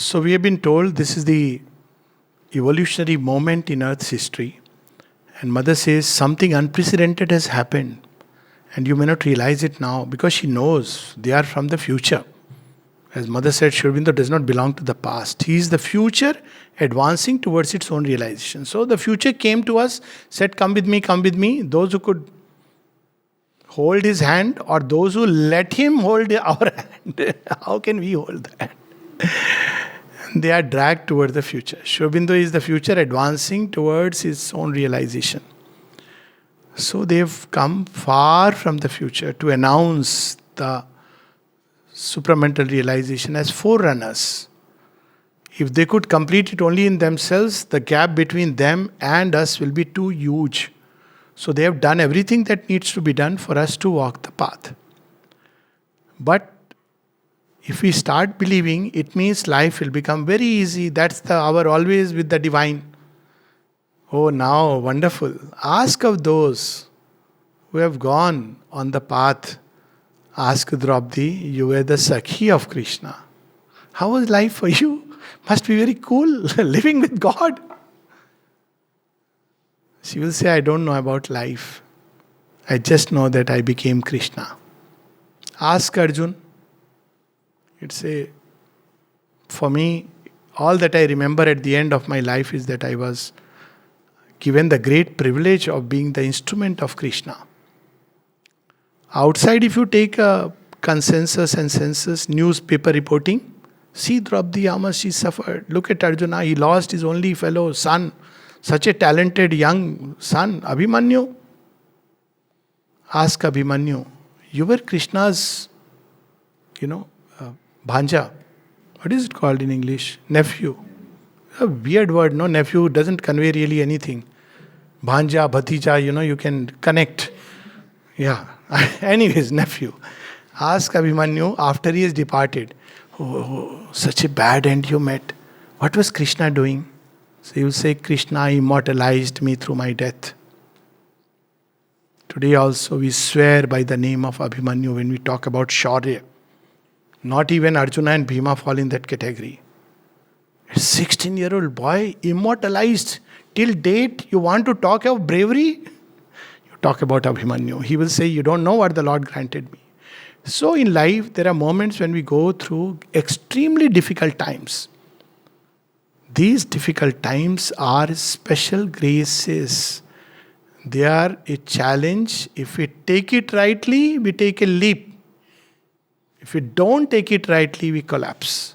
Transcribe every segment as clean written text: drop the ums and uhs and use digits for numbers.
So we have been told this is the evolutionary moment in Earth's history. And Mother says something unprecedented has happened. And you may not realize it now because she knows they are from the future. As Mother said, Sri Aurobindo does not belong to the past. He is the future advancing towards its own realization. So the future came to us, said, come with me, come with me. Those who could hold his hand or those who let him hold our hand. How can we hold the hand? They are dragged toward the future. Sri Aurobindo is the future advancing towards its own realization. So they have come far from the future to announce the supramental realization as forerunners. If they could complete it only in themselves, the gap between them and us will be too huge. So they have done everything that needs to be done for us to walk the path. But if we start believing, it means life will become very easy. That's the hour always with the divine. Oh, now, wonderful. Ask of those who have gone on the path. Ask Draupadi, you were the Sakhi of Krishna. How was life for you? Must be very cool, living with God. She will say, I don't know about life. I just know that I became Krishna. Ask Arjun. For me, all that I remember at the end of my life is that I was given the great privilege of being the instrument of Krishna. Outside, if you take a consensus and census newspaper reporting, see Draupadi how much she suffered. Look at Arjuna, he lost his only fellow son, such a talented young son, Abhimanyu. Ask Abhimanyu, you were Krishna's, Bhanja. What is it called in English? Nephew. A weird word, no? Nephew doesn't convey really anything. Bhanja, Bhatija, you can connect. Yeah. Anyways, nephew. Ask Abhimanyu after he has departed. Oh, such a bad end you met. What was Krishna doing? So he will say, Krishna immortalized me through my death. Today also we swear by the name of Abhimanyu when we talk about Shaurya. Not even Arjuna and Bhima fall in that category. A 16-year-old boy, immortalized. Till date, you want to talk of bravery? You talk about Abhimanyu. He will say, you don't know what the Lord granted me. So in life, there are moments when we go through extremely difficult times. These difficult times are special graces. They are a challenge. If we take it rightly, we take a leap. If we don't take it rightly, we collapse.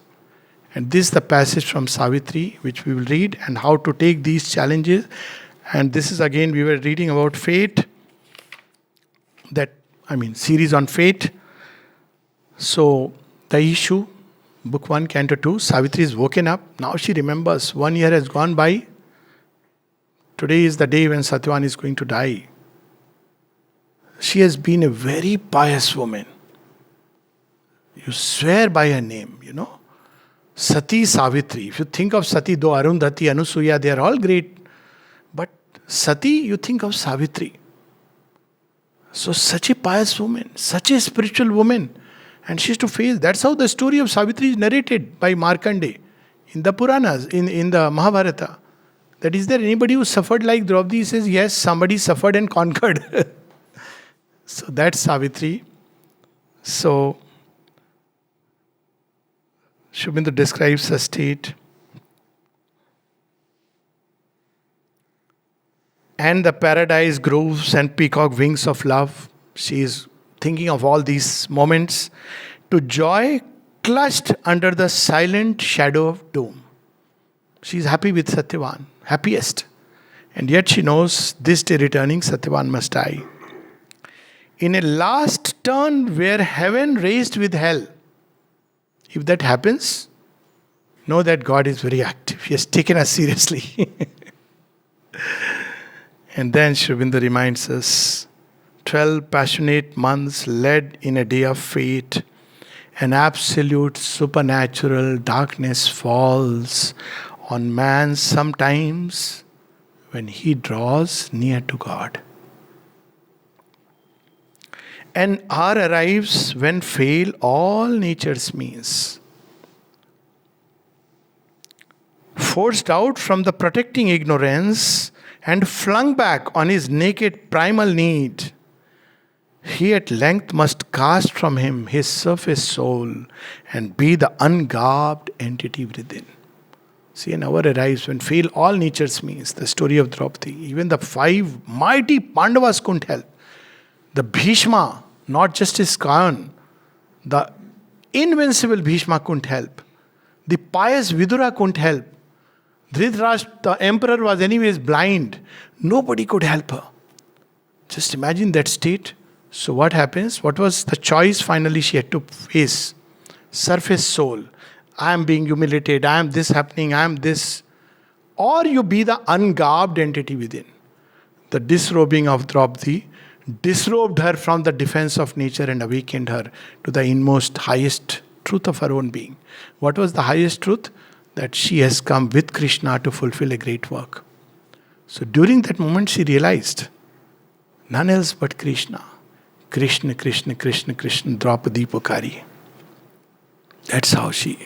And this is the passage from Savitri, which we will read, and how to take these challenges. And this is again, we were reading about fate, series on fate. So, the issue, book 1, canto 2, Savitri is woken up. Now she remembers, 1 year has gone by. Today is the day when Satyavan is going to die. She has been a very pious woman. You swear by her name, Sati Savitri. If you think of Sati, though Arundhati, Anusuya, they are all great. But Sati, you think of Savitri. So such a pious woman, such a spiritual woman. And she has to face. That's how the story of Savitri is narrated by Markandeya in the Puranas, in the Mahabharata. That is there anybody who suffered like Draupadi? He says, yes, somebody suffered and conquered. So that's Savitri. So Sri Aurobindo describes a state. And the paradise groves and peacock wings of love. She is thinking of all these moments. To joy clutched under the silent shadow of doom. She is happy with Satyavan, happiest. And yet she knows this day returning, Satyavan must die. In a last turn where heaven raised with hell. If that happens, know that God is very active. He has taken us seriously. And then Sri Aurobindo reminds us, 12 passionate months led in a day of fate. An absolute supernatural darkness falls on man sometimes when he draws near to God. An hour arrives when fail all nature's means. forced out from the protecting ignorance and flung back on his naked primal need, he at length must cast from him his surface soul and be the ungarbed entity within. See, an hour arrives when fail all nature's means. The story of Draupadi. Even the 5 mighty Pandavas couldn't help. The Bhishma, not just his Kayan, the invincible Bhishma couldn't help. The pious Vidura couldn't help. Dhritarashtra, the emperor, was anyways blind. Nobody could help her. Just imagine that state. So what happens? What was the choice finally she had to face? Surface soul. I am being humiliated. I am this happening. I am this. Or you be the ungarbed entity within. The disrobing of Draupadi disrobed her from the defense of nature and awakened her to the inmost highest truth of her own being. What was the highest truth? That she has come with Krishna to fulfill a great work. So during that moment she realized, none else but Krishna. Krishna, Krishna, Krishna, Krishna, Draupadi Pukari. That's how she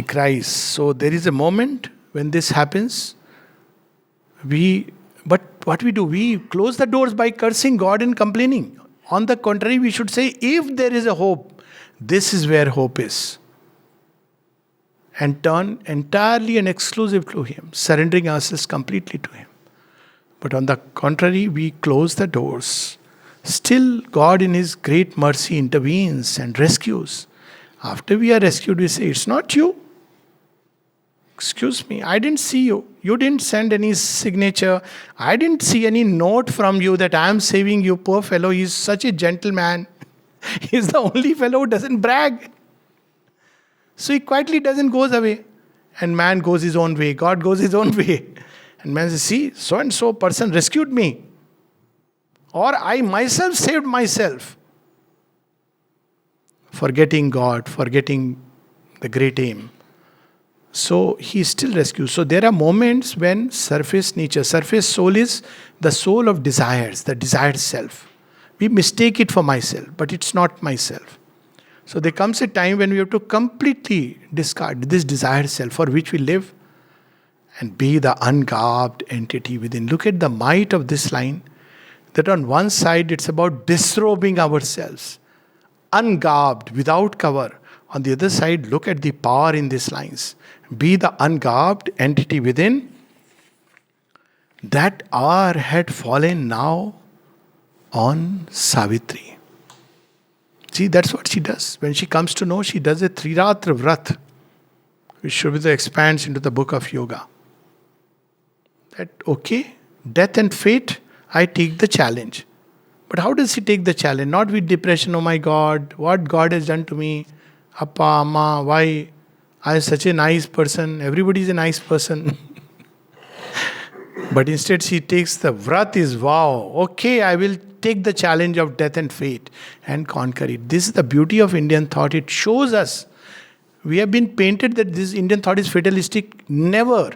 cries. So there is a moment when this happens. But what we do, we close the doors by cursing God and complaining. On the contrary, we should say, if there is a hope, this is where hope is. And turn entirely and exclusive to Him, surrendering ourselves completely to Him. But on the contrary, we close the doors. Still, God in His great mercy intervenes and rescues. After we are rescued, we say, it's not you. Excuse me, I didn't see you. You didn't send any signature. I didn't see any note from you that I am saving you. Poor fellow, he's such a gentleman. He's the only fellow who doesn't brag. So he quietly doesn't go away. And man goes his own way. God goes his own way. And man says, see, so and so person rescued me. Or I myself saved myself. Forgetting God, forgetting the great aim. So he still rescues. So there are moments when surface nature, surface soul is the soul of desires, the desired self. We mistake it for myself, but it's not myself. So there comes a time when we have to completely discard this desired self for which we live and be the ungarbed entity within. Look at the might of this line. That on one side it's about disrobing ourselves, ungarbed, without cover. On the other side, look at the power in these lines. Be the ungarbed entity within. That hour had fallen now on Savitri. See, that's what she does. When she comes to know, she does a Triratra Vrat, which Shubhita expands into the book of yoga. That, okay, death and fate, I take the challenge. But how does she take the challenge? Not with depression, oh my God, what God has done to me. Appa, Amma, why? I am such a nice person. Everybody is a nice person. But instead she takes the vrat is, wow, okay, I will take the challenge of death and fate and conquer it. This is the beauty of Indian thought. It shows us. We have been painted that this Indian thought is fatalistic. Never.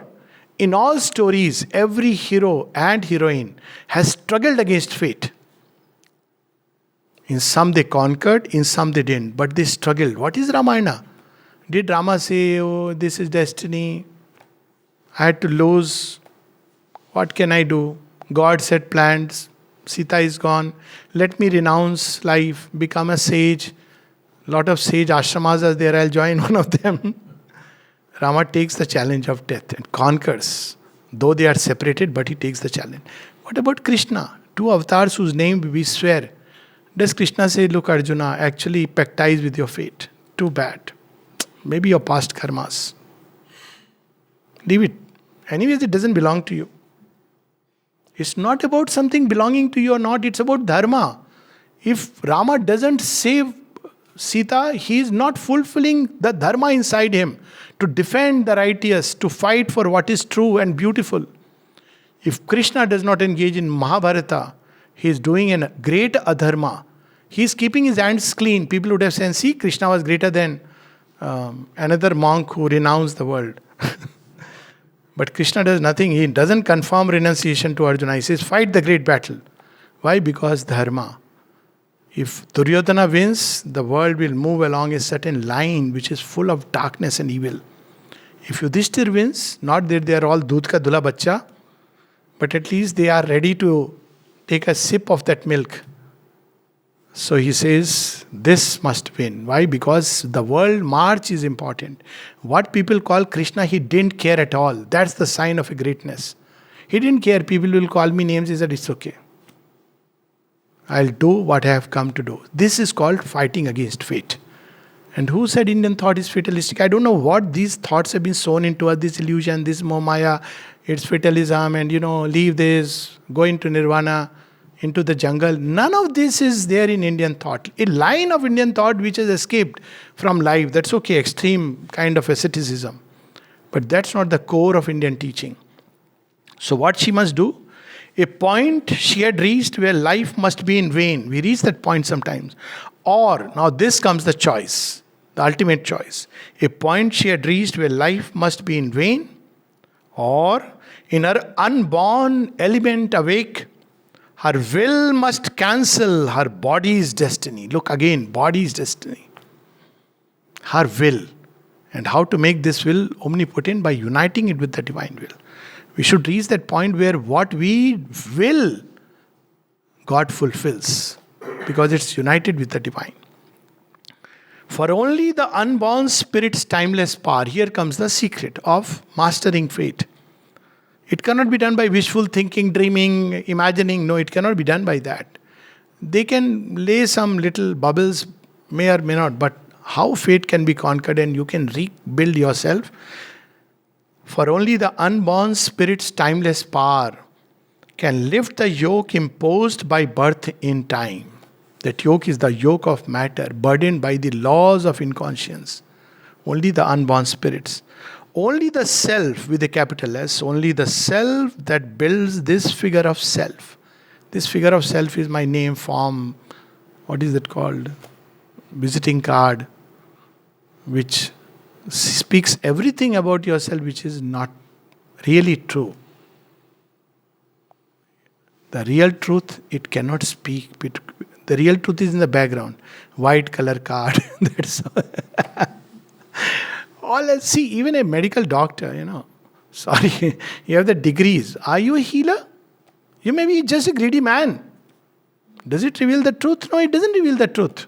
In all stories, every hero and heroine has struggled against fate. In some they conquered, in some they didn't. But they struggled. What is Ramayana? Did Rama say, oh, this is destiny? I had to lose. What can I do? God set plans. Sita is gone. Let me renounce life, become a sage. Lot of sage ashramas are there. I'll join one of them. Rama takes the challenge of death and conquers. Though they are separated, but he takes the challenge. What about Krishna? 2 avatars whose name we swear. Does Krishna say, look Arjuna, actually pactize with your fate? Too bad. Maybe your past karmas. Leave it. Anyways, it doesn't belong to you. It's not about something belonging to you or not. It's about dharma. If Rama doesn't save Sita, he is not fulfilling the dharma inside him to defend the righteous, to fight for what is true and beautiful. If Krishna does not engage in Mahabharata, he is doing a great adharma. He is keeping his hands clean. People would have said, see, Krishna was greater than another monk who renounced the world. But Krishna does nothing. He doesn't confirm renunciation to Arjuna. He says, fight the great battle. Why? Because dharma. If Duryodhana wins, the world will move along a certain line which is full of darkness and evil. If Yudhishthir wins, not that they are all Dudh ka dula bachcha, but at least they are ready to take a sip of that milk. So he says, this must win. Why? Because the world march is important. What people call Krishna, he didn't care at all. That's the sign of a greatness. He didn't care. People will call me names. He said, it's okay. I'll do what I have come to do. This is called fighting against fate. And who said Indian thought is fatalistic? I don't know what these thoughts have been sown into us, this illusion, this Momaya, it's fatalism, and leave this, go into nirvana, into the jungle. None of this is there in Indian thought. A line of Indian thought which has escaped from life, that's okay, extreme kind of asceticism. But that's not the core of Indian teaching. So what she must do? A point she had reached where life must be in vain. We reach that point sometimes. Or, now this comes the choice, the ultimate choice. A point she had reached where life must be in vain, or in her unborn element awake, her will must cancel her body's destiny. Look again, body's destiny. Her will. And how to make this will omnipotent? By uniting it with the divine will. We should reach that point where what we will, God fulfills. Because it's united with the divine. For only the unborn spirit's timeless power. Here comes the secret of mastering fate. It cannot be done by wishful thinking, dreaming, imagining. No, it cannot be done by that. They can lay some little bubbles, may or may not, but how fate can be conquered and you can rebuild yourself. For only the unborn spirit's timeless power can lift the yoke imposed by birth in time. That yoke is the yoke of matter, burdened by the laws of inconscience. Only the unborn spirits. Only the self with a capital S, only the self that builds this figure of self. This figure of self is my name, form, what is it called? Visiting card, which speaks everything about yourself which is not really true. The real truth, it cannot speak. The real truth is in the background. White color card. That's all. See, even a medical doctor, sorry, you have the degrees. Are you a healer? You may be just a greedy man. Does it reveal the truth? No, it doesn't reveal the truth.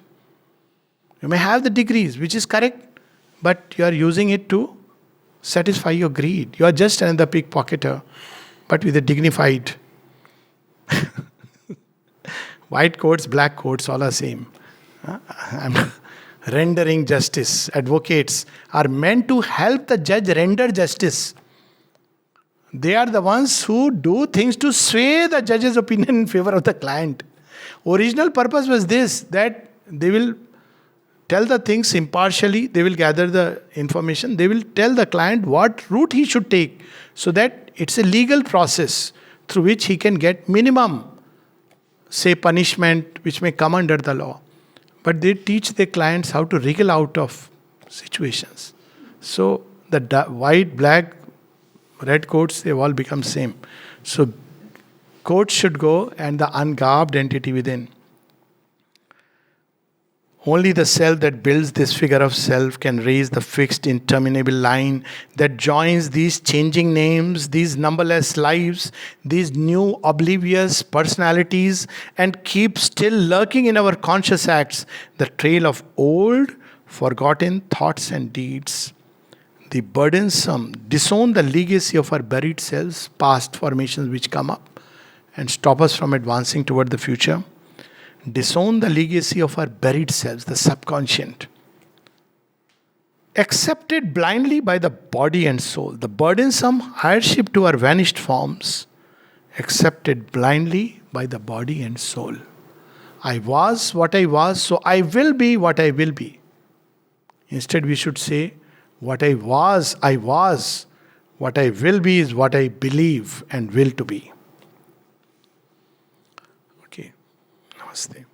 You may have the degrees, which is correct, but you are using it to satisfy your greed. You are just another pickpocketer, but with a dignified. White coats, black coats, all are same. I'm rendering justice. Advocates are meant to help the judge render justice. They are the ones who do things to sway the judge's opinion in favor of the client. Original purpose was this, that they will tell the things impartially, they will gather the information, they will tell the client what route he should take, so that it's a legal process through which he can get minimum, say, punishment which may come under the law. But they teach their clients how to wriggle out of situations. So the white, black, red coats, they all become same. So coats should go and the ungarbed entity within. Only the self that builds this figure of self can raise the fixed interminable line that joins these changing names, these numberless lives, these new oblivious personalities, and keep still lurking in our conscious acts the trail of old, forgotten thoughts and deeds. The burdensome disown the legacy of our buried selves, past formations which come up and stop us from advancing toward the future. Disown the legacy of our buried selves, the subconscient. Accepted blindly by the body and soul. The burdensome hardship to our vanished forms. Accepted blindly by the body and soul. I was what I was, so I will be what I will be. Instead, we should say, what I was, I was. What I will be is what I believe and will to be. Okay. Namaste.